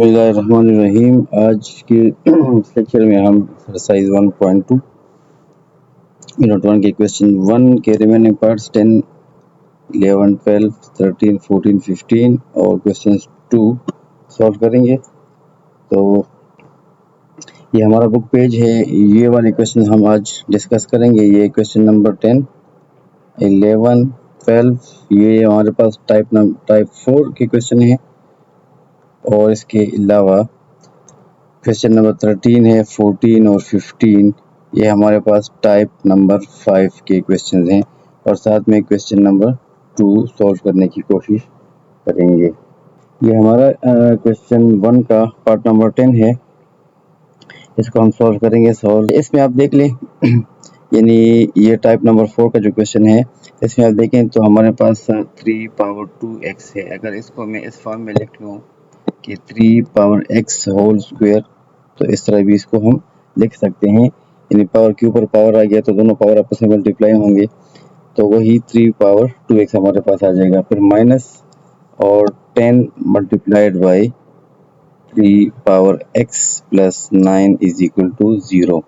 बिस्मिल्लाहिर्रहमानिर्रहीम। आज के लेक्चर में हम एक्सरसाइज 1.2 यूनिट 1 के क्वेश्चन 1 के रिमेनिंग पार्ट्स 10, 11, 12, 13, 14, 15 और क्वेश्चन 2 सॉल्व करेंगे। तो ये हमारा बुक पेज है। ये वाले क्वेश्चन हम आज डिस्कस करेंगे। ये क्वेश्चन नंबर 10, 11, 12 ये हमारे पास टाइप 4 के क्वेश्चन है और इसके अलावा क्वेश्चन नंबर 13 है, 14 और 15 ये हमारे पास टाइप नंबर 5 के क्वेश्चन हैं और साथ में क्वेश्चन नंबर 2 सॉल्व करने की कोशिश करेंगे। ये हमारा क्वेश्चन 1 का पार्ट नंबर 10 है, इसको हम सॉल्व करेंगे। इसमें आप देख लें यानी ये टाइप नंबर 4 का जो क्वेश्चन है इसमें आप देखें तो हमारे पास 3 पावर 2x है। अगर इसको मैं इस फॉर्म में लिख लूँ कि 3 पावर x होल स्क्वायर, तो इस तरह भी इसको हम लिख सकते हैं। यानी पावर के ऊपर पावर आ गया तो दोनों पावर आपस में मल्टीप्लाई होंगे, तो वही 3 पावर 2x हमारे पास आ जाएगा। फिर माइनस और 10 multiplied by 3 power x plus 9 is equal to 0।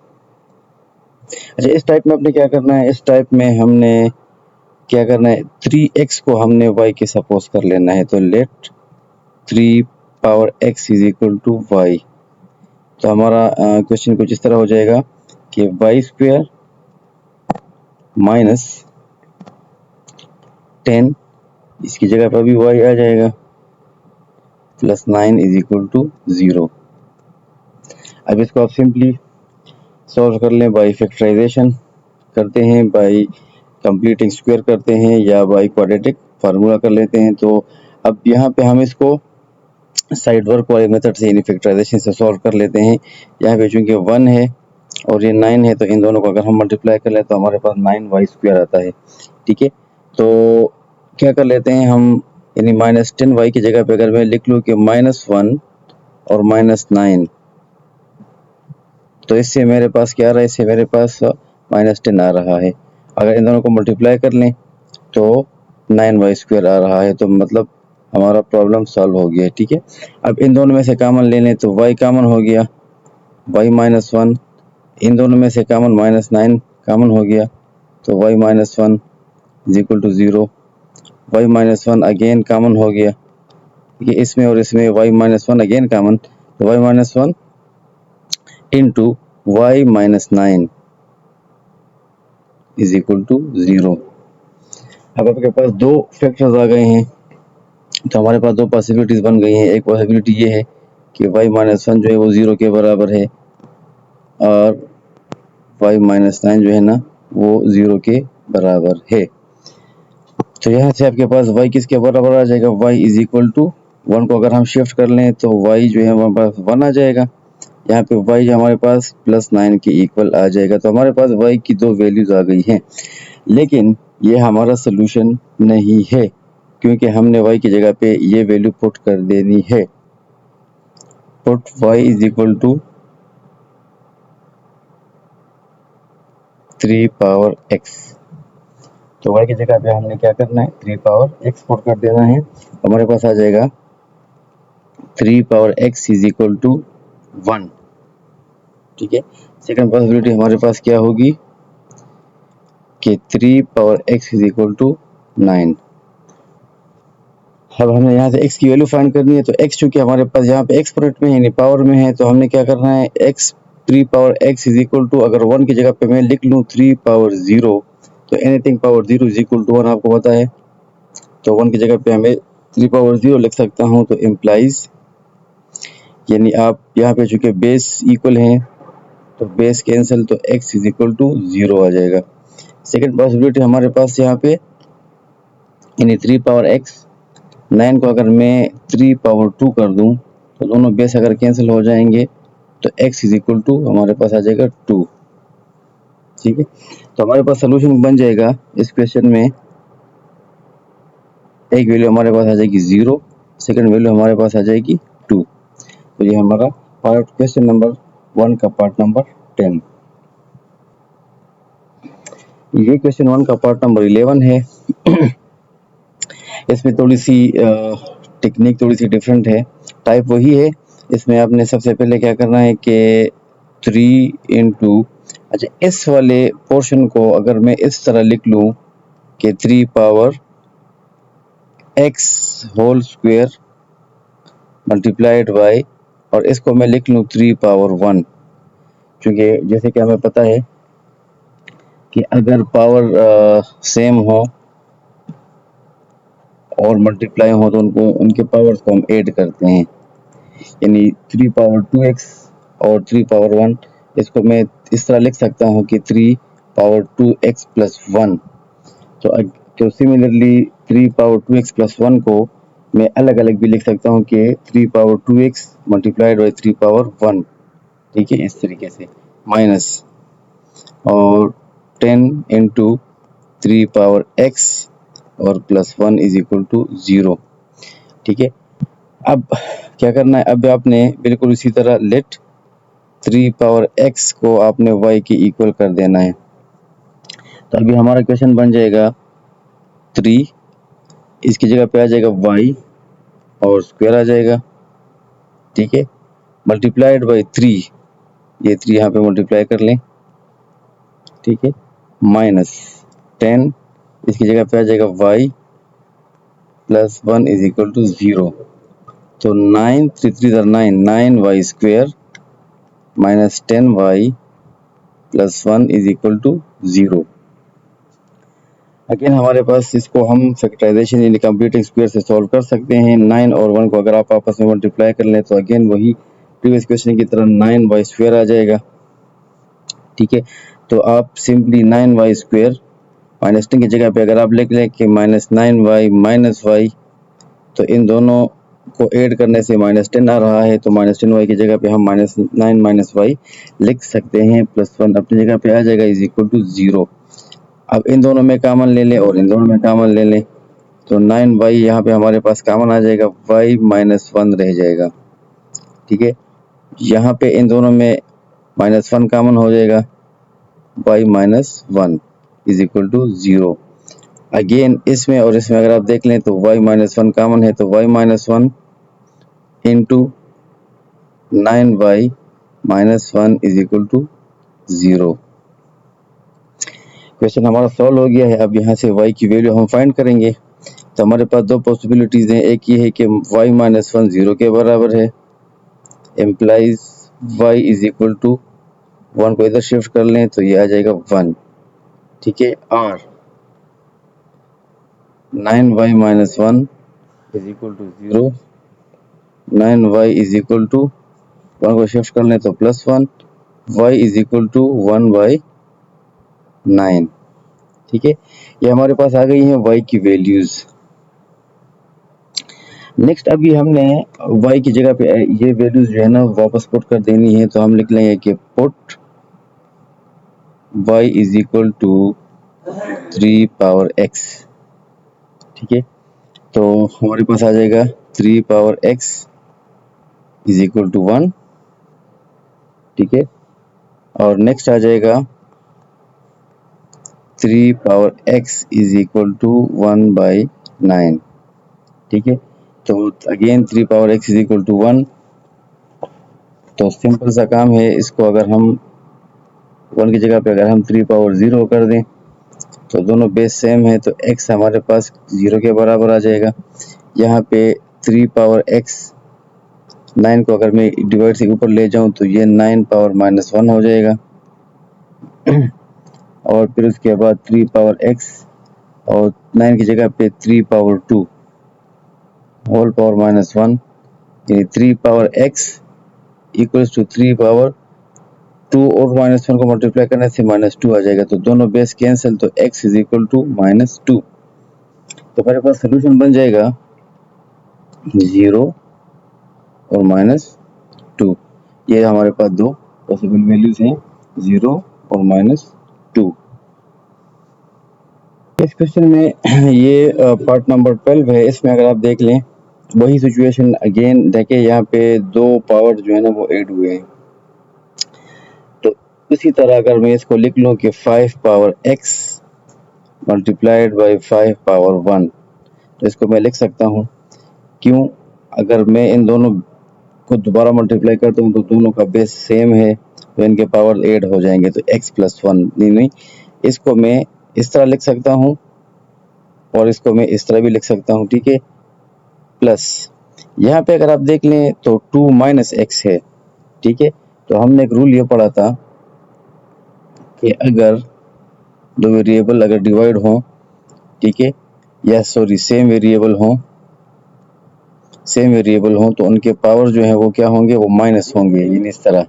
अच्छा, इस टाइप में आपने क्या करना है, इस टाइप में हमने क्या करना है, 3x को हमने y के सपोज कर लेना है। तो let 3 power x is equal to y। तो हमारा क्वेश्चन कुछ इस तरह हो जाएगा कि वाई स्क्वायर माइनस 10, इसकी जगह पर भी y आ जाएगा, प्लस 9 इज इक्वल टू 0। अब इसको आप सिंपली सॉल्व कर लें, बाई फैक्टराइजेशन करते हैं, बाई कंप्लीटिंग स्क्वायर करते हैं या बाई क्वाड्रेटिक फार्मूला कर लेते हैं। तो अब यहाँ पे हम इसको साइड वर्क वाले मेथड से यानी फैक्टराइजेशन से सॉल्व कर लेते हैं। यहाँ पे चूंकि 1 है और ये 9 है तो इन दोनों को अगर हम मल्टीप्लाई कर लें तो हमारे पास 9y स्क्वायर आता है। ठीक है, तो क्या कर लेते हैं हम, यानी माइनस 10y की जगह पे अगर मैं लिख लूँ कि -1 और -9, तो इससे मेरे पास क्या आ रहा है, इससे मेरे पास -10 आ रहा है। अगर इन दोनों को मल्टीप्लाई कर लें तो 9y स्क्वायर आ रहा है, तो मतलब हमारा प्रॉब्लम सॉल्व हो गया है। ठीक है, अब इन दोनों में से कॉमन ले लें तो y कॉमन हो गया, y -1, इन दोनों में से कॉमन -9 कॉमन हो गया, तो y -1 is equal to 0। y -1 again common हो गया, ठीक है, इसमें और इसमें y -1 अगेन कॉमन, तो y -1 into y -9 is equal to 0। अब आपके पास दो फैक्टर्स आ गए हैं, तो हमारे पास दो पॉसिबिलिटीज बन गई हैं। एक पॉसिबिलिटी ये है कि y -1 जो है वो 0 के बराबर है और y -9 जो है ना वो 0 के बराबर है। तो यहाँ से आपके पास y किसके बराबर आ जाएगा, y इज इक्वल टू 1 को अगर हम शिफ्ट कर लें तो y जो है हमारे पास 1 आ जाएगा। यहाँ पे y हमारे पास +9 के इक्वल आ जाएगा। तो हमारे पास y की दो वैल्यूज आ गई हैं, लेकिन ये हमारा सोल्यूशन नहीं है क्योंकि हमने y की जगह पे ये वैल्यू पुट कर देनी है। Put y is equal to 3 power x। तो y की जगह पे हमने क्या करना है, 3 पावर x पुट कर देना है। हमारे पास आ जाएगा 3 power x is equal to 1। ठीक है, सेकंड पॉसिबिलिटी हमारे पास क्या होगी कि 3 power x is equal to 9। अब हमें यहाँ से x की वैल्यू फाइंड करनी है, तो x चूंकि हमारे पास यहाँ पे एक्सपोनेंट में यानी पावर में है, तो हमने क्या करना है, x 3 power x is equal to, अगर 1 की जगह पे मैं लिख लूँ 3 पावर 0, तो anything power 0 is equal to 1 आपको पता है। तो 1 की जगह पे हमें 3 पावर 0 लिख सकता हूँ, तो इम्प्लाइज यानी आप यहाँ पे चूंकि बेस इक्वल हैं तो बेस कैंसिल, तो x इज इक्वल टू 0 आ जाएगा। सेकंड पॉसिबिलिटी हमारे पास यहाँ पे यानी 3 पावर x, 9 को अगर मैं 3 पावर 2 कर दूं तो दोनों बेस अगर कैंसिल हो जाएंगे तो x इज इक्वल टू हमारे पास आ जाएगा 2। ठीक है, तो हमारे पास सोल्यूशन बन जाएगा इस क्वेश्चन में, एक वैल्यू हमारे पास आ जाएगी 0, सेकंड वैल्यू हमारे पास आ जाएगी 2। तो ये हमारा पार्ट क्वेश्चन नंबर 1 का पार्ट नंबर 10। ये क्वेश्चन 1 का पार्ट नंबर 11 है। इसमें थोड़ी सी टेक्निक थोड़ी सी डिफरेंट है, टाइप वही है इसमें आपने सबसे पहले क्या करना है कि 3 इंटू, अच्छा इस वाले पोर्शन को अगर मैं इस तरह लिख लूँ कि 3 power x whole square multiplied by, और इसको मैं लिख लूँ 3 पावर 1, क्योंकि जैसे कि हमें पता है कि अगर पावर सेम हो और मल्टीप्लाई हो तो उनको उनके पावर्स को हम ऐड करते हैं, यानी 3 पावर 2x और 3 पावर 1, इसको मैं इस तरह लिख सकता हूँ कि 3 पावर 2x प्लस 1। तो सिमिलरली 3 पावर 2x प्लस 1 को मैं अलग अलग भी लिख सकता हूँ कि 3 power 2x multiplied by 3 power 1, ठीक है, इस तरीके से माइनस, और 10 इंटू 3 पावर x और प्लस 1 इज इक्वल टू 0, ठीक है। अब क्या करना है, अब आपने बिल्कुल इसी तरह लेट 3 पावर x को आपने y के इक्वल कर देना है। तो अभी हमारा क्वेश्चन बन जाएगा 3, इसकी जगह पे आ जाएगा y और स्क्वायर आ जाएगा, ठीक है, मल्टीप्लाइड बाई 3, ये 3 यहाँ पे मल्टीप्लाई कर लें, ठीक है, माइनस 10, इसकी जगह पे आ जाएगा y plus 1 is equal to 0। तो 9 3 3 9, 9y square minus 10y plus 1 is equal to 0। Again हमारे पास इसको हम फैक्टराइजेशन यानी कंप्यूटिंग स्क्वायर से सॉल्व कर सकते हैं। 9 और 1 को अगर आप आपस में मल्टीप्लाई कर लें तो अगेन वही प्रीवियस क्वेश्चन की तरह 9y स्क्वायर आ जाएगा, ठीक है। तो आप सिंपली 9y स्क्वायर माइनस 10 की जगह पे अगर आप लिख लें कि माइनस 9y माइनस y, तो इन दोनों को ऐड करने से माइनस 10 आ रहा है, तो माइनस 10y की जगह पे हम माइनस 9 माइनस y लिख सकते हैं, प्लस 1 अपनी जगह पे आ जाएगा इज इक्वल टू 0। अब इन दोनों में कॉमन ले लें और इन दोनों में कॉमन ले लें, तो 9y यहाँ पे हमारे पास कॉमन आ जाएगा, y माइनस 1 रह जाएगा, ठीक है। यहाँ पे इन दोनों में माइनस 1 कॉमन हो जाएगा, y minus 1 is equal to 0। Again इसमें और इसमें अगर आप देख लें तो y माइनस 1 कॉमन है, तो y minus 1 into 9y minus 1 is equal to 0। Question हमारा सॉल्व हो गया है। अब यहाँ से y की वैल्यू हम फाइंड करेंगे। तो हमारे पास दो पॉसिबिलिटीज हैं, एक ये है कि y माइनस 1 0 के बराबर है, implies y is equal to 1 को इधर शिफ्ट कर लें तो ये आ जाएगा 1, ठीक है, और 9y minus 1 is equal to 0, 9y is equal to 1 को शिफ्ट कर लें तो plus 1, y is equal to 1 by 9, ठीक है। ये हमारे पास आ गई हैं y की वैल्यूज। नेक्स्ट अभी हमने y की जगह पे ये वैल्यूज जो है ना वापस पुट कर देनी है, तो हम लिख लेंगे कि put y is equal to 3 power x, ठीक है। तो हमारे पास आ जाएगा 3 power x is equal to 1, ठीक है, और नेक्स्ट आ जाएगा 3 power x is equal to 1 by 9, ठीक है। तो again 3 power x is equal to 1, तो सिंपल सा काम है, इसको अगर हम 1 की जगह पे अगर हम 3 पावर 0 कर दें तो दोनों बेस सेम है, तो x हमारे पास 0 के बराबर आ जाएगा। यहाँ पे 3 पावर x 9 को अगर मैं डिवाइड से ऊपर ले जाऊँ तो ये 9 पावर माइनस 1 हो जाएगा और फिर उसके बाद 3 पावर x और 9 की जगह पे 3 पावर 2 होल पावर माइनस 1, यानी 3 power x equals to 3 power 2 और माइनस 1 को मल्टीप्लाई करने से माइनस 2 आ जाएगा, तो दोनों बेस कैंसिल, तो x is equal to minus 2। तो हमारे पास सोल्यूशन बन जाएगा 0 और माइनस 2। ये हमारे पास दो पॉसिबल वैल्यूज हैं, 0 और माइनस 2। इस क्वेश्चन में ये पार्ट नंबर 12 है, इसमें अगर आप देख लें वही सिचुएशन अगेन देखें, यहाँ पे दो पावर जो है ना वो ऐड हुए हैं, तो इसी तरह अगर मैं इसको लिख लूँ कि 5 power x multiplied by 5 power 1, तो इसको मैं लिख सकता हूँ। क्यों? अगर मैं इन दोनों को दोबारा मल्टीप्लाई करता हूँ तो दोनों का बेस सेम है, तो इनके पावर ऐड हो जाएंगे, तो x+1 नहीं, इसको मैं इस तरह लिख सकता हूँ और इसको मैं इस तरह भी लिख सकता हूँ, ठीक है। प्लस यहाँ पे अगर आप देख लें तो 2 - x है, ठीक है। तो हमने एक रूल ये पढ़ा था कि अगर दो वेरिएबल अगर डिवाइड हों, ठीक है, या सॉरी सेम वेरिएबल हों तो उनके पावर जो है वो क्या होंगे, वो माइनस होंगे, यानी इस तरह।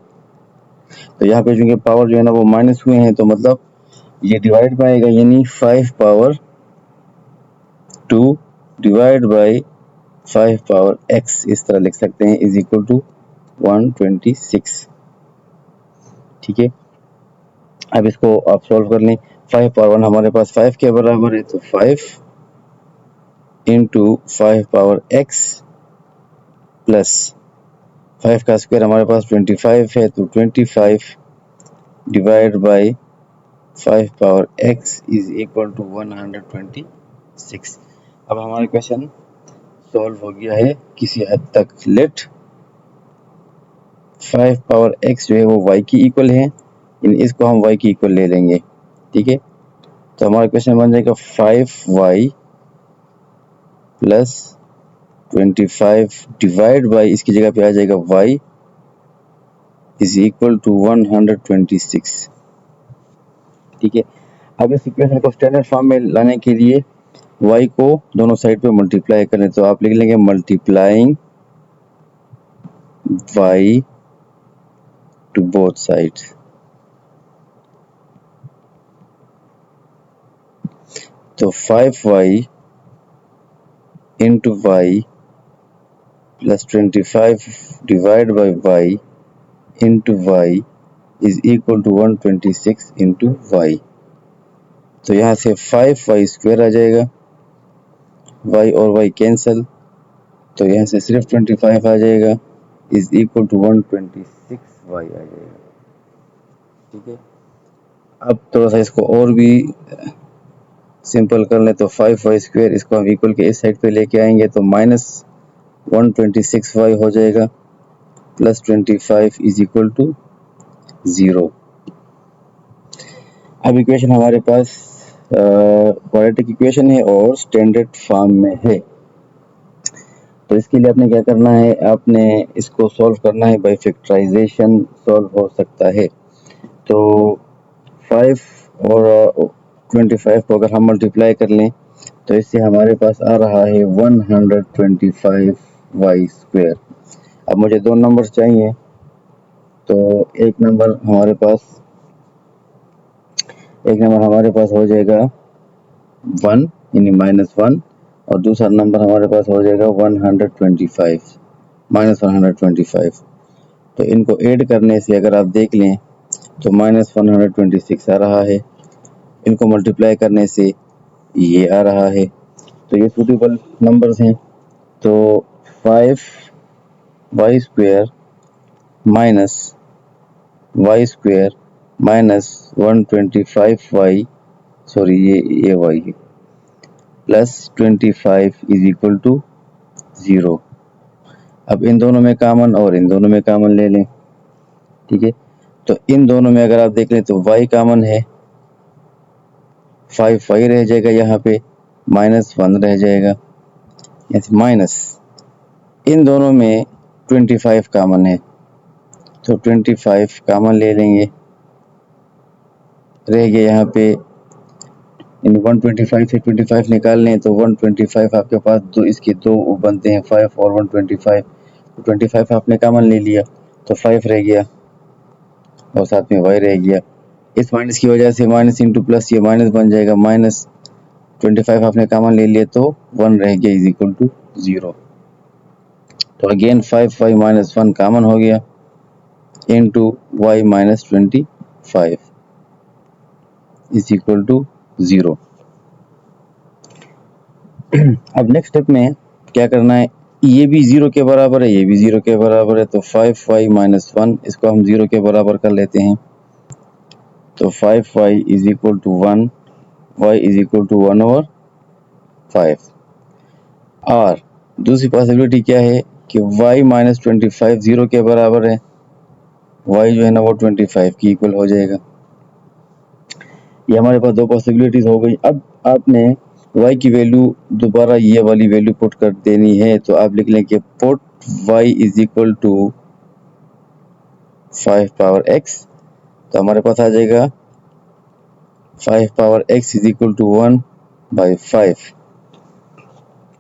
तो यहाँ पे जो पावर जो है ना वो माइनस हुए हैं, तो मतलब ये डिवाइड में आएगा, यानी 5 power 2 divide by 5 power x, इस तरह लिख सकते हैं, इज इक्वल टू 126, ठीक है। अब इसको आप सॉल्व कर लें। 5 पावर 1 हमारे पास 5 के बराबर है, तो 5 इंटू 5 पावर x प्लस 5 का स्क्वायर हमारे पास 25 है, तो 25 divide by 5 power x is equal to 126। अब हमारा क्वेश्चन सॉल्व हो गया है किसी हद तक। लेट 5 पावर x जो है वो y की इक्वल है, इसको हम y की इक्वल ले लेंगे, ठीक है। तो हमारा क्वेश्चन बन जाएगा 5y प्लस 25 डिवाइड बाई, इसकी जगह पे आ जाएगा y इज इक्वल टू 126, ठीक है। अब इस इक्वेशन को स्टैंडर्ड फॉर्म में लाने के लिए y को दोनों साइड पे मल्टीप्लाई करें, तो आप लिख लेंगे multiplying y to both sides. तो 5y into y plus 25 divide by y into y is equal to 126 into y। तो यहाँ से 5y स्क्वायर आ जाएगा, y और y कैंसल, तो यहाँ से सिर्फ 25 आ जाएगा, इज इक्वल टू 126y आ जाएगा, ठीक है। अब थोड़ा सा इसको और भी सिंपल कर लें, तो 5y स्क्वायर इसको हम इक्वल के इस साइड पे लेके आएंगे, तो माइनस 126y हो जाएगा प्लस 25 इज इक्वल टू 0। अब इक्वेशन हमारे पास क्वाड्रेटिक इक्वेशन है और स्टैंडर्ड फॉर्म में है। तो इसके लिए आपने क्या करना है, आपने इसको सॉल्व करना है बाय फैक्टराइजेशन, सॉल्व हो सकता है। तो 5 और 25 को अगर हम मल्टीप्लाई कर लें तो इससे हमारे पास आ रहा है 125y स्क्वायर। अब मुझे दो नंबर चाहिए, तो एक नंबर हमारे पास हो जाएगा 1 यानी -1, और दूसरा नंबर हमारे पास हो जाएगा 125 -125। तो इनको ऐड करने से अगर आप देख लें तो -126 आ रहा है, इनको मल्टीप्लाई करने से ये आ रहा है, तो ये सूटेबल नंबर्स हैं। तो 5y square minus y square minus 125y, sorry ये y है, प्लस 25 इज इक्वल टू 0। अब इन दोनों में कॉमन और इन दोनों में कॉमन ले लें, ठीक है। तो इन दोनों में अगर आप देख लें तो y कॉमन है, 5y रह जाएगा, यहाँ पे -1 रह जाएगा, माइनस इन दोनों में 25 कॉमन है, तो 25 कॉमन ले लेंगे, रह गया यहाँ पे इन 125 से 25 निकाल लें तो 125 आपके पास दो, इसके दो बनते हैं 5 और 125, तो 25 आपने कॉमन ले लिया तो 5 रह गया और साथ में y रह गया। इस माइनस की वजह से माइनस इंटू प्लस ये माइनस बन जाएगा, माइनस 25 आपने कॉमन ले लिया तो 1 रह गया इज इक्वल टू 0। तो अगेन 5y माइनस 1 कॉमन हो गया into y minus 25 is equal to 0। अब नेक्स्ट स्टेप में क्या करना है, ये भी 0 के बराबर है, ये भी 0 के बराबर है, तो 5y माइनस 1 इसको हम 0 के बराबर कर लेते हैं, तो 5y is equal to 1, y is equal to 1/5। और दूसरी पॉसिबिलिटी क्या है, कि y माइनस 25 0 के बराबर है, y जो है ना वो 25 की इक्वल हो जाएगा। ये हमारे पास दो पॉसिबिलिटीज हो गई। अब आपने y की वैल्यू दोबारा ये वाली वैल्यू पुट कर देनी है, तो आप लिख लें कि put y is equal to 5 power x, तो हमारे पास आ जाएगा 5 power x is equal to 1/5।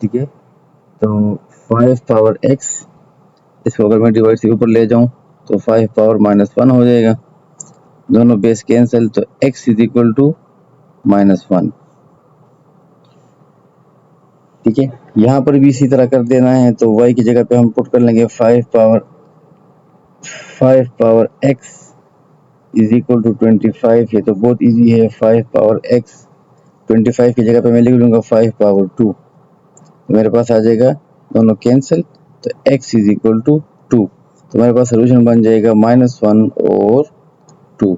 ठीक है, तो 5 पावर x, इसको अगर मैं डिवाइड से ऊपर ले जाऊं तो 5 पावर -1 हो जाएगा, दोनों बेस कैंसिल, तो x इज इक्वल टू -1। ठीक है, यहाँ पर भी इसी तरह कर देना है, तो y की जगह पे हम पुट कर लेंगे 5 power x is equal to 25। ये तो बहुत इजी है, 5 पावर x 25 की जगह पे मैं लिख लूंगा 5 पावर 2, तो मेरे पास आ जाएगा दोनों कैंसिल, तो x इज इक्वल टू 2, तो मेरे पास सोल्यूशन बन जाएगा -1 और 2।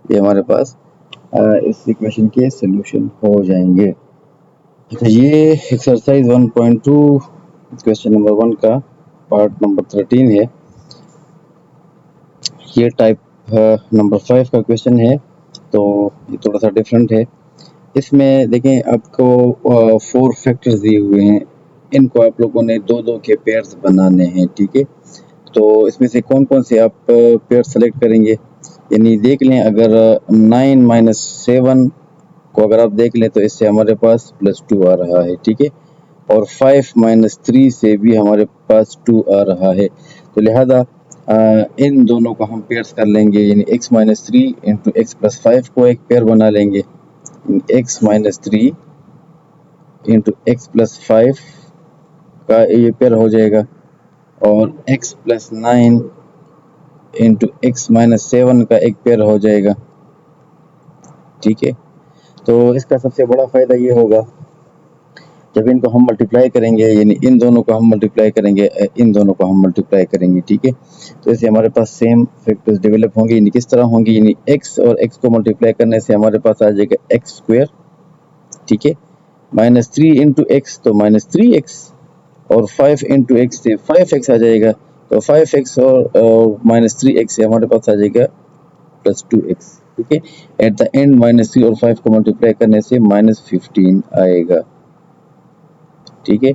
ये हमारे पास इस इक्वेशन के सोल्यूशन हो जाएंगे। तो ये एक्सरसाइज 1.2 क्वेश्चन नंबर 1 का पार्ट नंबर 13 है। ये टाइप नंबर 5 का क्वेश्चन है, तो ये थोड़ा सा डिफरेंट है। इसमें देखें आपको 4 फैक्टर्स दिए हुए हैं, इनको आप लोगों ने दो दो के पेयर्स बनाने हैं। ठीक है, तो इसमें से कौन कौन से आप पेयर सेलेक्ट करेंगे, यानी देख लें अगर 9 - 7 को अगर आप देख लें तो इससे हमारे पास +2 आ रहा है। ठीक है, और 5 - 3 से भी हमारे पास 2 आ रहा है, तो लिहाजा इन दोनों को हम पेयर्स कर लेंगे, यानी x - 3 इंटू x + 5 को एक पेयर बना लेंगे, x - 3 इंटू x + 5 का ये पेयर हो जाएगा, और x + 9 इंटू x - 7 का एक पेयर हो जाएगा। ठीक है, तो इसका सबसे बड़ा फ़ायदा ये होगा जब इनको हम मल्टीप्लाई करेंगे, यानी इन दोनों को हम मल्टीप्लाई करेंगे, इन दोनों को हम मल्टीप्लाई करेंगे। ठीक है, तो ऐसे हमारे पास सेम फैक्टर्स डेवलप होंगे, यानी किस तरह होंगे, यानी x और x को मल्टीप्लाई करने से हमारे पास आ जाएगा x²। ठीक है, -3 इंटू x तो -3x, और 5 इंटू x से 5x आ जाएगा, तो 5x और -3x से हमारे पास आ जाएगा +2x। ठीक है, एट द एंड -3 और 5 को मल्टीप्लाई करने से -15 आएगा। ठीक है,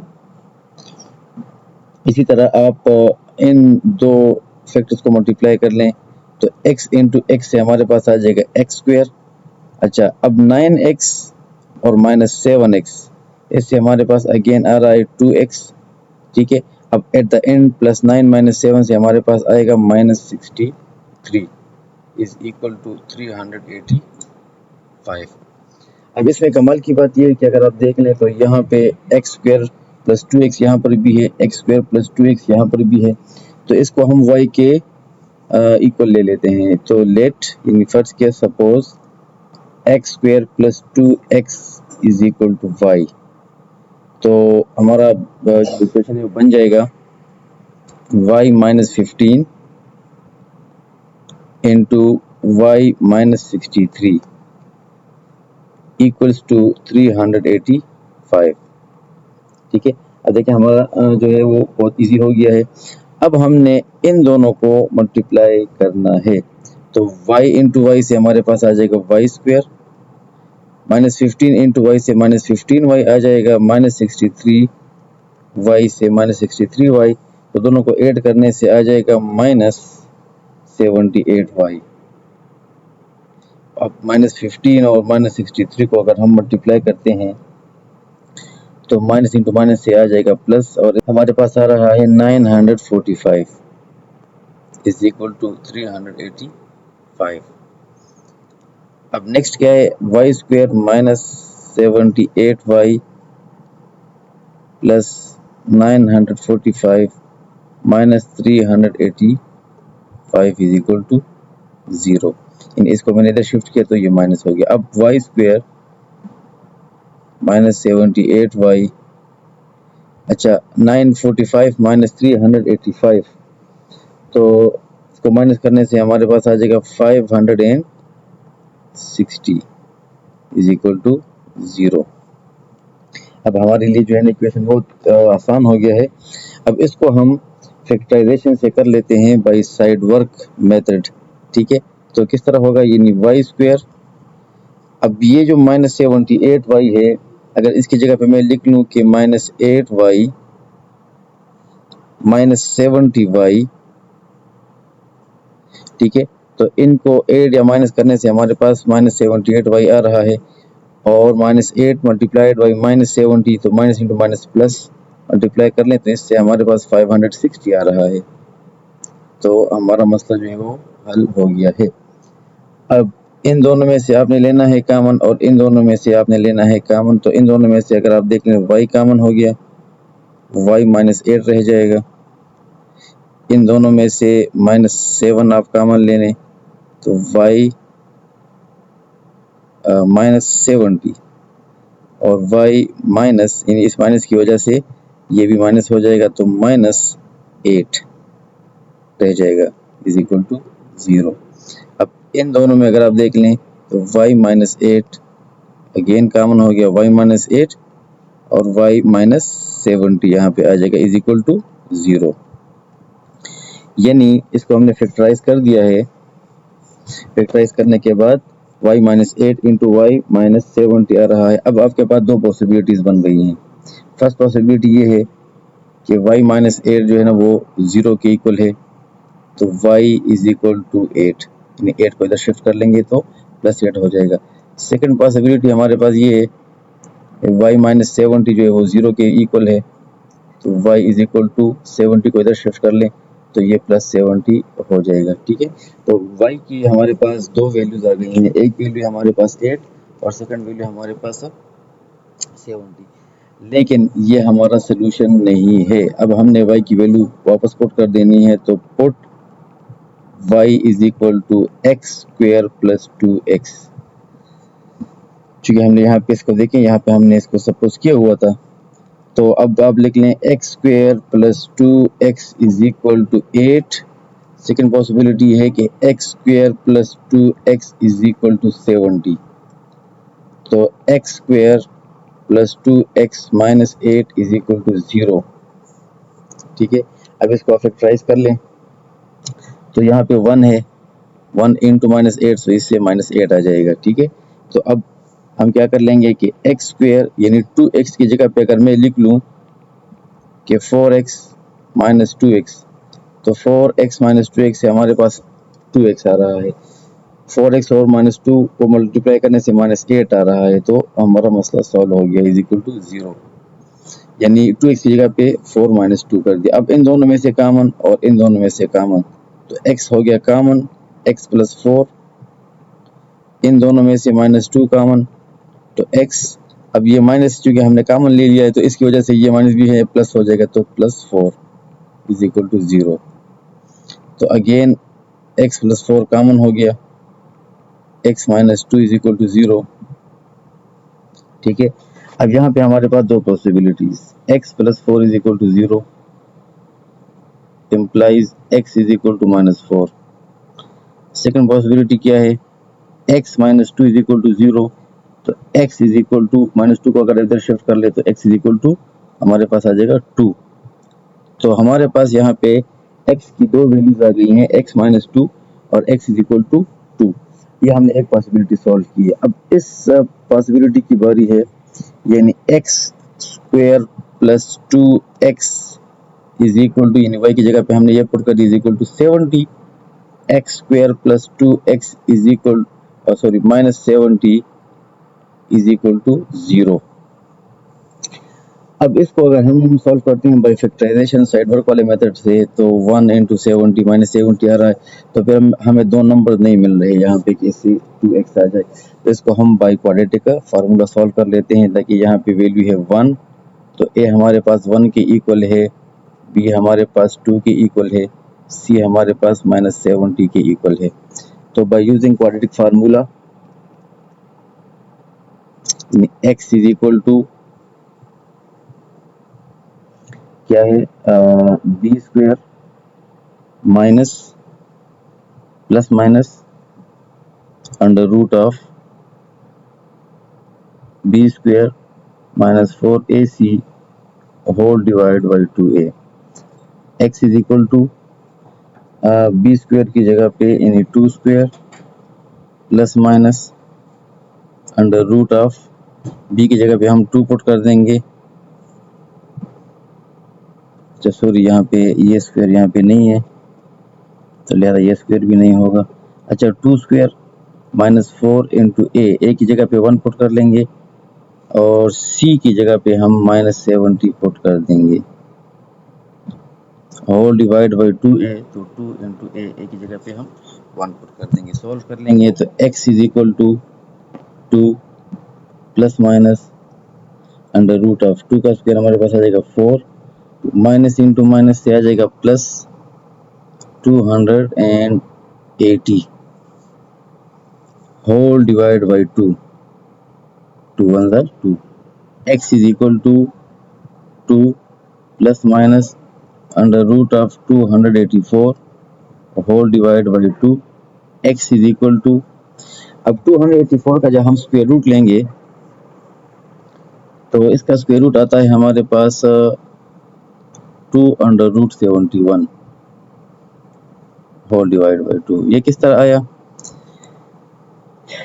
इसी तरह आप इन दो फैक्टर्स को मल्टीप्लाई कर लें, तो x इंटू x से हमारे पास आ जाएगा x²। अच्छा, अब 9x और -7x, इससे हमारे पास अगेन आ रहा है 2x। ठीक है, अब एट द एंड +9 - 7 से हमारे पास आएगा -63 इज इक्वल टू 385। अब इसमें कमाल की बात यह है कि अगर आप देख लें तो यहाँ पे x² + 2x यहाँ पर भी है, x² + 2x यहाँ पर भी है, तो इसको हम y के इक्वल ले लेते हैं। तो let in first case suppose x² + 2x is equal to y, तो हमारा जो इक्वेशन है वो बन जाएगा y - 15 into y - 63 equals to 385। ठीक है, अब देखिए हमारा जो है वो बहुत इजी हो गया है। अब हमने इन दोनों को मल्टीप्लाई करना है, तो y इंटू वाई से हमारे पास आ जाएगा y², -15 इंटू वाई से -15y आ जाएगा, -63y से -63y, तो दोनों को ऐड करने से आ जाएगा -78y। अब -15 और -63 को अगर हम मल्टीप्लाई करते हैं तो माइनस इंटू माइनस से आ जाएगा प्लस, और हमारे पास आ रहा है 945 इज इक्वल टू 385। अब नेक्स्ट क्या है, y² -78y plus 945 -385 is equal to 0। इसको मैंने इधर शिफ्ट किया तो ये माइनस हो गया। अब y² -78y, अच्छा 945 -385, तो इसको माइनस करने से हमारे पास आ जाएगा 560 इज इक्वल टू 0। अब हमारे लिए जो है ना इक्वेशन बहुत आसान हो गया है। अब इसको हम फैक्टराइजेशन से कर लेते हैं बाई साइड वर्क मेथड, ठीक है। तो किस तरह होगा, यानी वाई स्क्वायर, अब ये जो -78y है, अगर इसकी जगह पे मैं लिख लूँ कि -8y -70y, ठीक है, तो इनको ऐड या माइनस करने से हमारे पास -78y आ रहा है, और -8 मल्टीप्लाइड बाई -70, तो minus into minus plus multiply कर लें तो इससे हमारे पास 560 आ रहा है। तो हमारा मसला जो है वो हल हो गया है। अब इन दोनों में से आपने लेना है कॉमन, और इन दोनों में से आपने लेना है कॉमन। तो इन दोनों में से अगर आप देख लें y कॉमन हो गया, y -8 रह जाएगा। इन दोनों में से -7 आप कॉमन ले लें तो y -70, और y माइनस, यानी इस माइनस की वजह से ये भी माइनस हो जाएगा, तो -8 रह जाएगा इज इक्वल टू 0। अब इन दोनों में अगर आप देख लें तो y -8 अगेन कॉमन हो गया, y -8 और y -70 यहाँ पे आ जाएगा इज इक्वल टू 0। यानी इसको हमने फैक्टराइज कर दिया है। फैक्टराइज करने के बाद y -8 इंटू वाई -70 आ रहा है। अब आपके पास दो पॉसिबिलिटीज बन गई हैं। फर्स्ट पॉसिबिलिटी ये है कि y -8 जो है ना वो 0 के इक्वल है, तो y इज इक्वल टू 8, यानी 8 को इधर शिफ्ट कर लेंगे तो +8 हो जाएगा। सेकंड पॉसिबिलिटी हमारे पास ये है y -70 जो है वो 0 के इक्वल है, तो y इज इक्वल टू 70 को इधर शिफ्ट कर लें तो ये +70 हो जाएगा, ठीक है। तो y की हमारे पास दो वैल्यूज आ गई हैं, एक वैल्यू हमारे पास 8 और सेकंड वैल्यू हमारे पास 70। लेकिन ये हमारा सोल्यूशन नहीं है। अब हमने y की वैल्यू वापस पुट कर देनी है, तो put y is equal to x square plus 2x। चूंकि हमने यहाँ पे इसको देखें, यहाँ पे हमने इसको सपोज किया हुआ था, तो अब आप लिख लें x square plus 2x is equal to 8। Second possibility है कि x square plus 2x is equal to 70। तो x square plus 2x minus 8 is equal to 0, ठीक है। अब इसको आप फैक्टराइज कर लें तो यहाँ पे 1 है, 1 इंटू -8, तो इससे -8 आ जाएगा, ठीक है। तो अब हम क्या कर लेंगे कि एक्स स्क्वायर यानी 2x की जगह पे अगर मैं लिख लूँ कि 4x माइनस 2x, तो 4x माइनस 2x से हमारे पास 2x आ रहा है। 4x और -2 को मल्टीप्लाई करने से -8 आ रहा है, तो हमारा मसला सॉल्व हो गया इज इक्वल टू 0। यानी 2x की जगह पे 4 -2 कर दिया। अब इन दोनों में से कॉमन और इन दोनों में से कॉमन, तो x हो गया कॉमन, x प्लस 4, इन दोनों में से -2 कॉमन, तो x, अब ये माइनस चूंकि हमने कॉमन ले लिया है तो इसकी वजह से ये माइनस भी है, प्लस हो जाएगा, तो +4 इज इक्वल टू 0। तो अगेन x प्लस 4 कॉमन हो गया, x minus 2 is equal to 0, ठीक है। अब यहाँ पे हमारे पास दो possibilities, x plus 4 is equal to 0 implies x is equal to -4। Second possibility क्या है, x minus 2 is equal to 0, तो x इज इक्वल टू -2 को अगर इधर शिफ्ट कर ले तो x इज इक्वल टू हमारे पास आ जाएगा 2। तो हमारे पास यहाँ पे x की दो वैल्यूज आ गई हैं, x माइनस 2 और x इज इक्वल टू 2। ये हमने एक पॉसिबिलिटी सॉल्व की है। अब इस पॉसिबिलिटी की बारी है, यानी x square plus 2x is equal to, यानी y की जगह पे हमने ये पुट कर दी is equal to 70, x square plus 2x is equal sorry -70 is equal to 0। अब इसको अगर हम सॉल्व करते हैं बाई फैक्टराइजेशन साइड वर्क वाले मेथड से, तो 1 इंटू 70 -70 आ रहा है, तो फिर हमें दो नंबर नहीं मिल रहे यहाँ पे कि इससे 2x आ जाए। तो इसको हम बाई क्वाड्रेटिक का फार्मूला सॉल्व कर लेते हैं, ताकि यहाँ पे वैल्यू है 1, तो a हमारे पास 1 के इक्वल है, b हमारे पास 2 के इक्वल है, c हमारे पास -70 के इक्वल है। तो by using quadratic formula x is equal to क्या है, b square minus plus minus under root of b square -4ac whole divide by 2a। x is equal to b square की जगह पे यानी 2 square plus minus under root of b की जगह पे हम 2 पुट कर देंगे। अच्छा सॉरी, यहाँ पे ये स्क्वायर यहाँ पे नहीं है तो लिहाजा ये स्क्वायर भी नहीं होगा। अच्छा 2 स्क्वायर माइनस 4 इंटू ए की जगह पे 1 पुट कर लेंगे और सी की जगह पे हम -70 पुट कर देंगे। होल डिवाइड बाई 2a, तो 2 इंटू ए की जगह पे हम 1 पुट कर देंगे। सॉल्व कर लेंगे तो x is equal to 2 plus minus under root of 2 का स्क्वायर हमारे पास आ जाएगा 4, माइनस इंटू माइनस से आ जाएगा प्लस 280 होल डिवाइड बाई 2, 2 1 ज़ा 2, x is equal to 2 plus minus under root of 284 whole divide by 2, x is equal to, अब 284 का जब हम स्क्वायर रूट लेंगे तो इसका स्क्वायर रूट आता है हमारे पास 2 under root 71 whole divide by 2। ये किस तरह आया,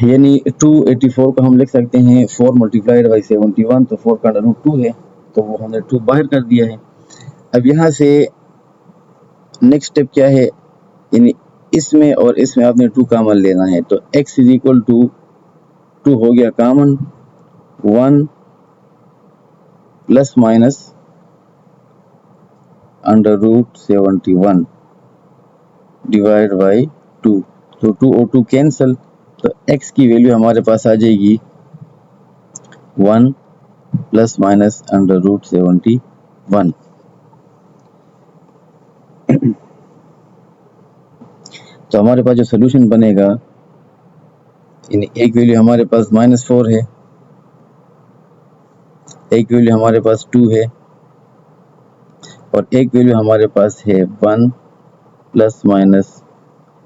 यानी 284 को हम लिख सकते हैं 4 मल्टीप्लाइड बाई 71, तो 4 का अंडर रूट 2 है तो वो हमने 2 बाहर कर दिया है। अब यहाँ से नेक्स्ट स्टेप क्या है, यानी इसमें और इसमें आपने 2 कॉमन लेना है तो x इज इक्वल टू 2 हो गया common, 1 plus minus under root 71 divide by 2, तो 2 और 2 कैंसल, तो x की वैल्यू हमारे पास आ जाएगी 1 प्लस माइनस अंडर रूट 71। तो हमारे पास जो सोल्यूशन बनेगा, यानी एक वैल्यू हमारे पास -4 है, एक वैल्यू हमारे पास 2 है और एक वैल्यू हमारे पास है 1 plus minus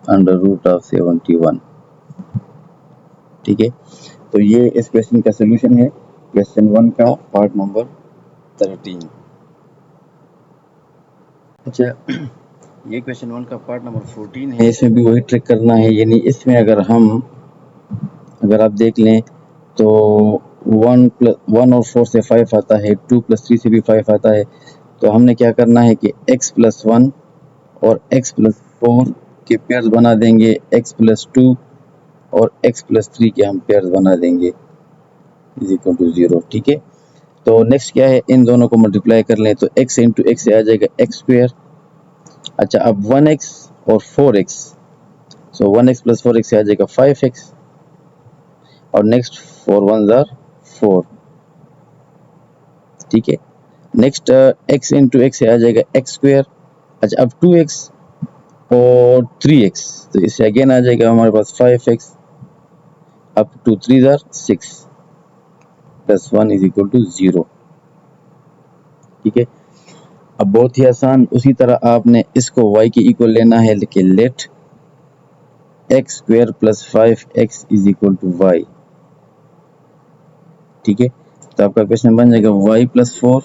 under root of 71। ठीक है, तो ये इस क्वेश्चन का सोल्यूशन है, क्वेश्चन 1 का पार्ट नंबर 13। अच्छा ये क्वेश्चन 1 का पार्ट नंबर 14 है, इसमें भी वही ट्रिक करना है, यानी इसमें अगर आप देख लें तो 1 और 4 से 5 आता है, 2 प्लस 3 से भी 5 आता है, तो हमने क्या करना है कि x प्लस 1 और x प्लस 4 के पेयर्स बना देंगे, x प्लस 2 और x प्लस 3 के हम पेयर्स बना देंगे इज इक्वल टू 0। ठीक है, तो नेक्स्ट क्या है, इन दोनों को मल्टीप्लाई कर लें तो x इंटू एक्स से आ जाएगा x स्क्वायर। अच्छा अब 1x और 4x, सो 1x प्लस 4x से आ जाएगा 5x और नेक्स्ट 4 1 ज़ा 4। ठीक है, नेक्स्ट x इंटू एक्स से आ जाएगा x स्क्वायर। अच्छा अब 2x और 3x, तो इससे अगेन आ जाएगा हमारे पास 5x अप टू 3 ज़ा 6 प्लस 1 इज इक्वल टू 0। ठीक है, अब बहुत ही आसान, उसी तरह आपने इसको y के इक्वल लेना है, लेकिन let x square plus 5x is equal to y। ठीक है, तो आपका क्वेश्चन बन जाएगा y plus 4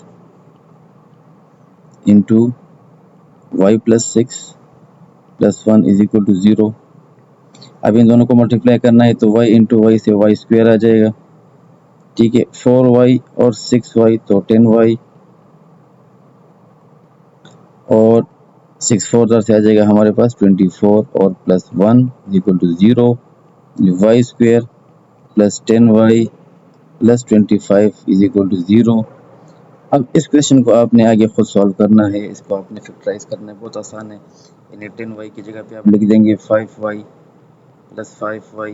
into y plus 6 plus 1 is equal to 0। अब इन दोनों को मल्टीप्लाई करना है तो y इंटू वाई से y स्क्वायर आ जाएगा। ठीक है, 4y और 6y तो 10y और 6 4 से आ जाएगा हमारे पास 24 और plus 1 equal to 0, y square plus 10y plus 25 is equal to 0। अब इस क्वेश्चन को आपने आगे खुद सॉल्व करना है, इसको आपने फैक्टराइज करना है, बहुत आसान है। यानी 10y की जगह पे आप लिख देंगे 5y प्लस 5y।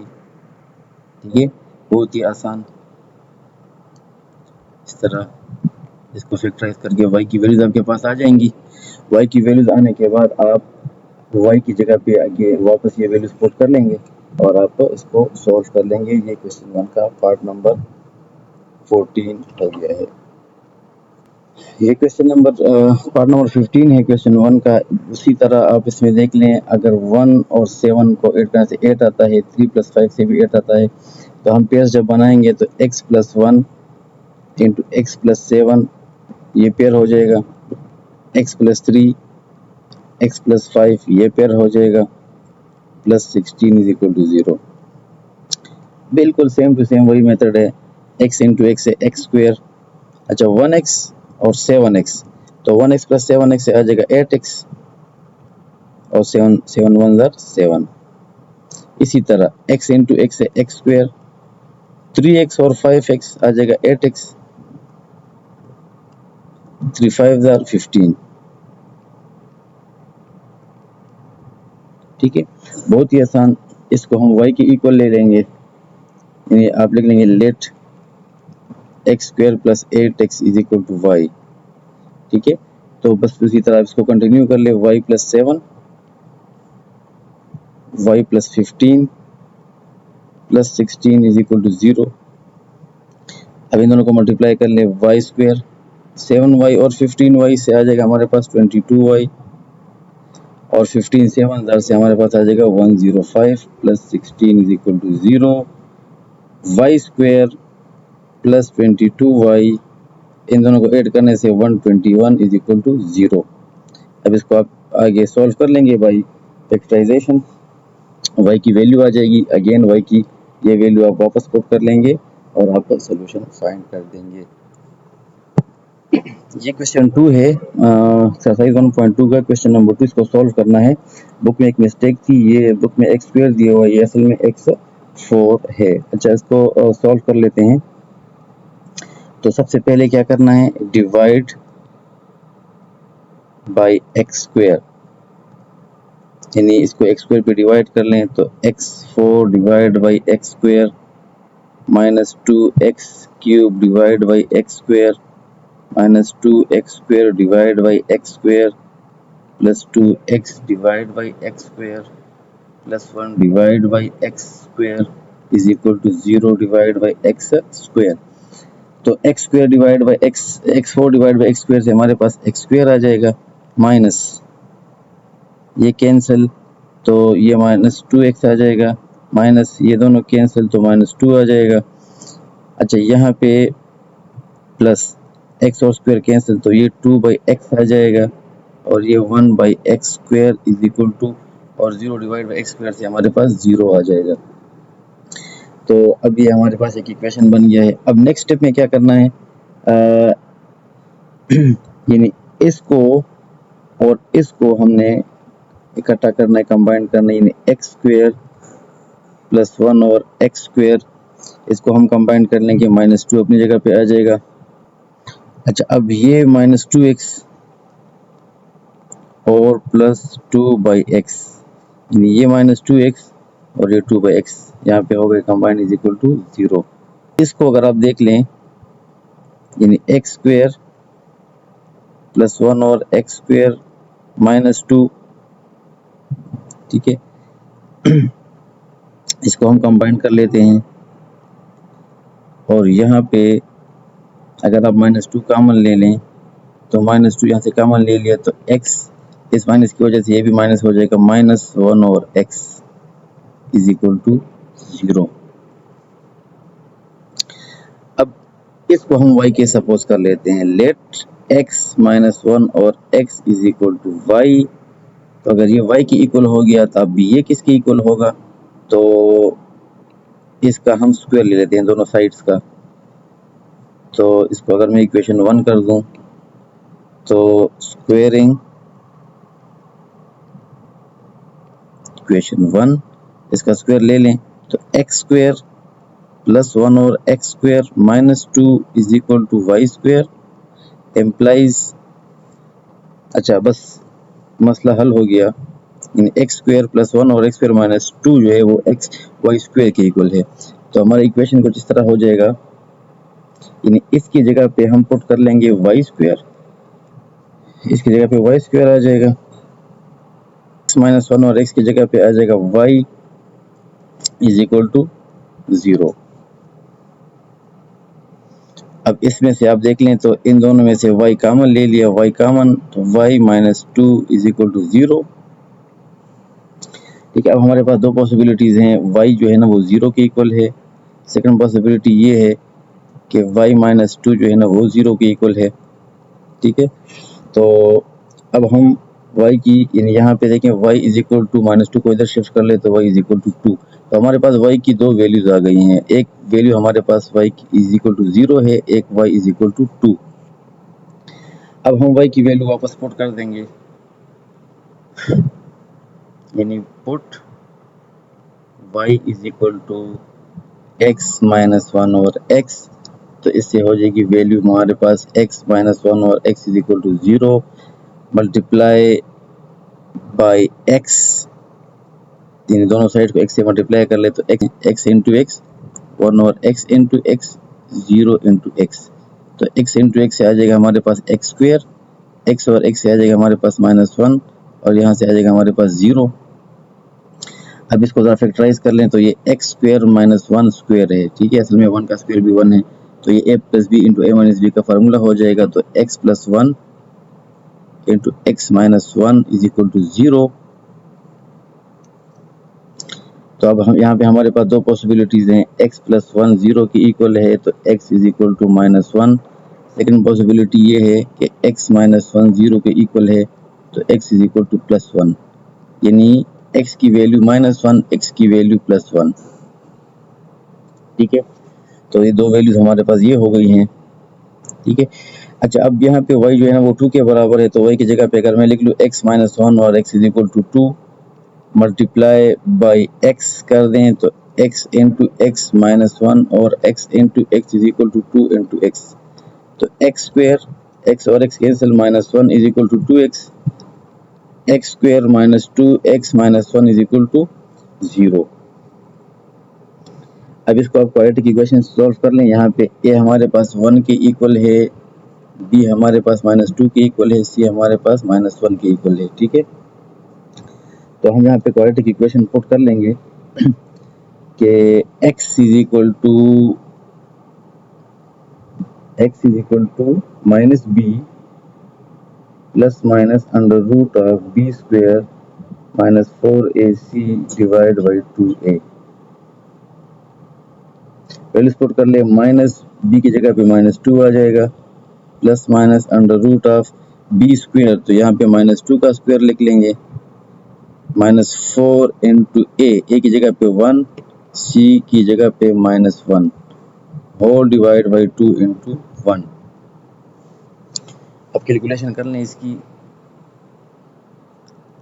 ठीक है, बहुत ही आसान। इस तरह इसको फैक्टराइज करके y की वैल्यूज आपके पास आ जाएंगी। y की वैल्यूज आने के बाद आप y की जगह पे आगे वापस ये वैल्यूज पुट कर लेंगे और आप इसको सॉल्व कर लेंगे। ये क्वेश्चन 1 का पार्ट नंबर 14 हो गया है। ये क्वेश्चन नंबर पार्ट नंबर 15 है क्वेश्चन 1 का। उसी तरह आप इसमें देख लें, अगर 1 और 7 को ऐड करने से 8 आता है, 3 प्लस 5 से भी 8 आता है, तो हम पेयर जब बनाएंगे तो x plus 1 into x plus 7 ये पेयर हो जाएगा, x प्लस 3 x प्लस 5 ये पेयर हो जाएगा, प्लस 16 इज इक्वल टू 0। बिल्कुल सेम टू सेम वही मेथड है, x इंटू एक्स है एक्स स्क्वेयर। अच्छा 1x और 7x, तो 1x प्लस 7x से आ जाएगा 8x और 7 1 7। इसी तरह x इंटू एक्स है एक्स स्क्वेयर, 3x और 5x आ जाएगा 8x, 3 5 15। ठीक है, बहुत ही आसान। इसको हम y के इक्वल ले लेंगे, यानी आप लिख लेंगे let x square plus 8x is equal to y. ठीक है, तो बस उसी तरह इसको कंटिन्यू कर ले, y plus 7 y plus 15 plus 16 is equal to 0। अब इन दोनों को मल्टीप्लाई कर ले, वाई स्क्वेयर 7y और 15y से आ जाएगा हमारे पास 22y, और 15 7 से हमारे पास आ जाएगा 105 plus 16 is equal to 0। Y square plus 22y, इन दोनों को ऐड करने से 121 इज इक्वल टू 0। अब इसको आप आगे सॉल्व कर लेंगे बाई फैक्टराइजेशन, y की वैल्यू आ जाएगी, अगेन y की ये वैल्यू आप वापस पुट कर लेंगे और आप सोल्यूशन फाइंड कर देंगे। ये क्वेश्चन 2 है, एक्सरसाइज 1.2 का क्वेश्चन नंबर 2, इसको सॉल्व करना है। बुक में एक मिस्टेक थी, ये बुक में x स्क्वायर दिया हुआ है, ये असल में x4 है। अच्छा इसको सॉल्व कर लेते हैं। तो सबसे पहले क्या करना है, डिवाइड बाय एक्स स्क्वायर, यानी इसको एक्स स्क्वायर पे डिवाइड कर लें, तो x4 divide by x square minus 2x cube divide by x square minus 2x square divide by x square plus 2x divide by x square plus 1 divide by x square is equal to 0 divide by x square. तो x square divide by x4 divide by x square से हमारे पास x square आ जाएगा, minus ये cancel तो ये minus 2x आ जाएगा, minus ये दोनों कैंसिल तो माइनस 2 आ जाएगा। अच्छा यहाँ पे प्लस x और स्क्वायर कैंसिल तो ये 2 बाई एक्स आ जाएगा, और ये 1 by x square is equal to, और 0 डिवाइड बाई एक्स स्क्वायर से हमारे पास 0 आ जाएगा। तो अब ये हमारे पास एक इक्वेशन बन गया है। अब नेक्स्ट स्टेप में क्या करना है, यानी इसको और इसको हमने इकट्ठा करना है, कंबाइन करना है, यानी एक्स स्क्वायर प्लस 1 और एक्स स्क्वायर, इसको हम कंबाइन कर लेंगे, माइनस 2 अपनी जगह पे आ जाएगा। अच्छा अब ये माइनस 2x और प्लस 2 बाई एक्स, यानी ये माइनस 2x और ये 2 बाई एक्स यहाँ पे हो गए कंबाइन इज इक्वल टू 0। इसको अगर आप देख लें, यानी एक्स स्क्वायर प्लस 1 और एक्स स्क्वायर माइनस 2, ठीक है, इसको हम कंबाइन कर लेते हैं, और यहाँ पे अगर आप माइनस 2 कॉमन ले लें तो माइनस 2 यहाँ से कॉमन ले लिया तो x इस माइनस की वजह से ये भी माइनस हो जाएगा, माइनस 1 और x इज इक्वल टू 0। अब इसको हम y के सपोज कर लेते हैं, लेट x माइनस 1 और x is equal to y। तो अगर ये y की इक्वल हो गया तो अब ये किसके इक्वल होगा, तो इसका हम स्क्वायर ले लेते हैं दोनों साइड्स का। तो इसको अगर मैं इक्वेशन 1 कर दूं तो स्क्वेयरिंग इक्वेशन 1, इसका स्क्वायर ले लें तो एक्स स्क्वायर प्लस 1 और x square minus 2 is equal to y square implies. अच्छा बस मसला हल हो गया, यानी एक्स स्क्वायर प्लस 1 और एक्स स्क्वायर माइनस 2 जो है वो एक्स वाई स्क्वायर के इक्वल है। तो हमारा इक्वेशन कुछ इस तरह हो जाएगा, यानी इसकी जगह पे हम पुट कर लेंगे वाई स्क्वायर, इसकी जगह पे वाई स्क्वायर आ जाएगा, माइनस 1 और एक्स की जगह पे आ जाएगा वाई इज इक्वल टू 0। अब इसमें से आप देख लें तो इन दोनों में से y कॉमन ले लिया, y कॉमन तो y minus 2 is equal to 0। ठीक है, अब हमारे पास दो पॉसिबिलिटीज हैं, y जो है ना वो 0 के इक्वल है, सेकंड पॉसिबिलिटी ये है कि y माइनस 2 जो है ना वो 0 के इक्वल है। ठीक है, तो अब हम y की यहाँ पे देखें y इज इक्वल टू -2 को इधर शिफ्ट कर ले तो y इज इक्वल टू 2। तो हमारे पास y की दो वैल्यूज आ गई हैं, एक वैल्यू हमारे पास y इज इक्वल टू 0 है, एक y इज इक्वल टू 2। अब हम y की वैल्यू वापस पुट कर देंगे, यानी put y is equal to x minus 1 over x। तो इससे हो जाएगी वैल्यू हमारे पास x माइनस 1 और x is equal to 0 multiply by x, इन दोनों साइड को x से मल्टीप्लाई कर ले तो x इंटू एक्स 1 और x into x 0 into x. तो x इंटू एक्स से आ जाएगा हमारे पास एक्स स्क्वेयर, x और x से आ जाएगा हमारे पास -1 और यहाँ से आ जाएगा हमारे पास 0। अब इसको ज़रा फैक्टराइज कर लें तो ये एक्स स्क्वेयर माइनस 1 स्क्वेयर है, ठीक है, असल में 1 का स्क्वेयर भी 1 है। तो ये a plus b into a minus b का फार्मूला हो जाएगा। तो x plus 1 into x minus 1 is equal to 0। तो अब हम यहाँ पे हमारे पास दो पॉसिबिलिटीज़ हैं, x प्लस 1 0 के इक्वल है तो x is equal to -1। Second possibility ये है कि x माइनस 1 0 के इक्वल है तो x इज इक्वल टू +1, यानी x की वैल्यू -1, x की वैल्यू +1, ठीक है। तो ये दो वैल्यूज हमारे पास ये हो गई हैं, ठीक है। अच्छा, अब यहाँ पे y जो है ना वो 2 के बराबर है, तो y की जगह पे अगर मैं लिख लूँ x माइनस 1 और x is equal to 2 multiply by x कर दें तो x इंटू एक्स माइनस 1 और x into x is equal to 2 into x. तो x स्क्वेयर, x और x cancel, -1 is equal to 2x, x square minus 2x minus 1 is equal to 0। अब इसको आप quadratic equation solve कर लें। यहाँ पे a हमारे पास 1 के इक्वल है, b हमारे पास -2 के इक्वल है, c हमारे पास -1 के इक्वल है, ठीक है। तो हम यहाँ पे क्वाड्रेटिक इक्वेशन पुट कर लेंगे कि x is equal to minus b plus minus under root of b square minus 4ac divide by 2a। पहले पुट कर ले, माइनस बी की जगह पे -2 आ जाएगा plus minus under root of b square, तो यहाँ पे -2 का स्क्वायर लिख लेंगे, -4 इंटू ए की जगह पे 1, सी की जगह पे -1 होल डिवाइड बाई 2 इंटू 1। अब कैलकुलेशन कर लें इसकी,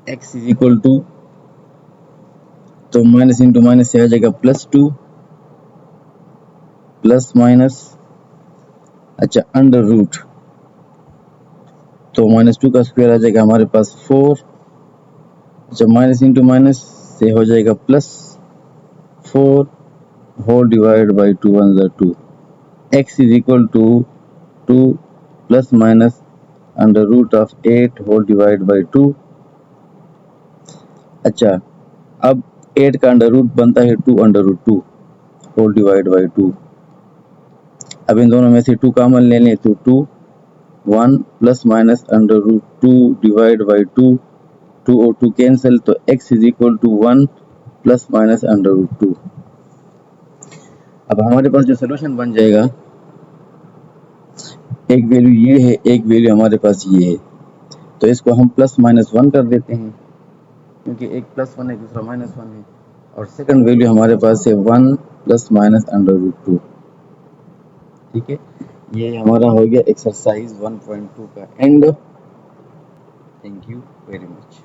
x इज इक्वल टू, तो माइनस इंटू माइनस से आ जाएगा +2 प्लस माइनस, अच्छा अंडर रूट, तो -2 का स्क्वायर आ जाएगा हमारे पास 4, जब माइनस इंटू माइनस से हो जाएगा +4 होल डिवाइड बाई 2 1 ज़ा 2। x is equal to 2 plus minus under root of 8 whole divide by 2। अच्छा, अब 8 का अंडर रूट बनता है 2 under root 2 whole divide by 2। अब इन दोनों में से 2 कॉमन ले लें तो 2 1 plus minus under root 2 divide by 2, 2 और 2 कैंसिल, तो x is equal to 1 plus minus under root 2। अब हमारे पास जो सोल्यूशन बन जाएगा, एक वैल्यू ये है, एक वैल्यू हमारे पास ये है, तो इसको हम +-1 कर देते हैं क्योंकि एक +1 है दूसरा -1 है, और सेकंड वैल्यू हमारे पास है 1 प्लस माइनस अंडर रूट 2, ठीक है। ये हमारा हो गया एक्सरसाइज 1.2 का and. Thank you very much.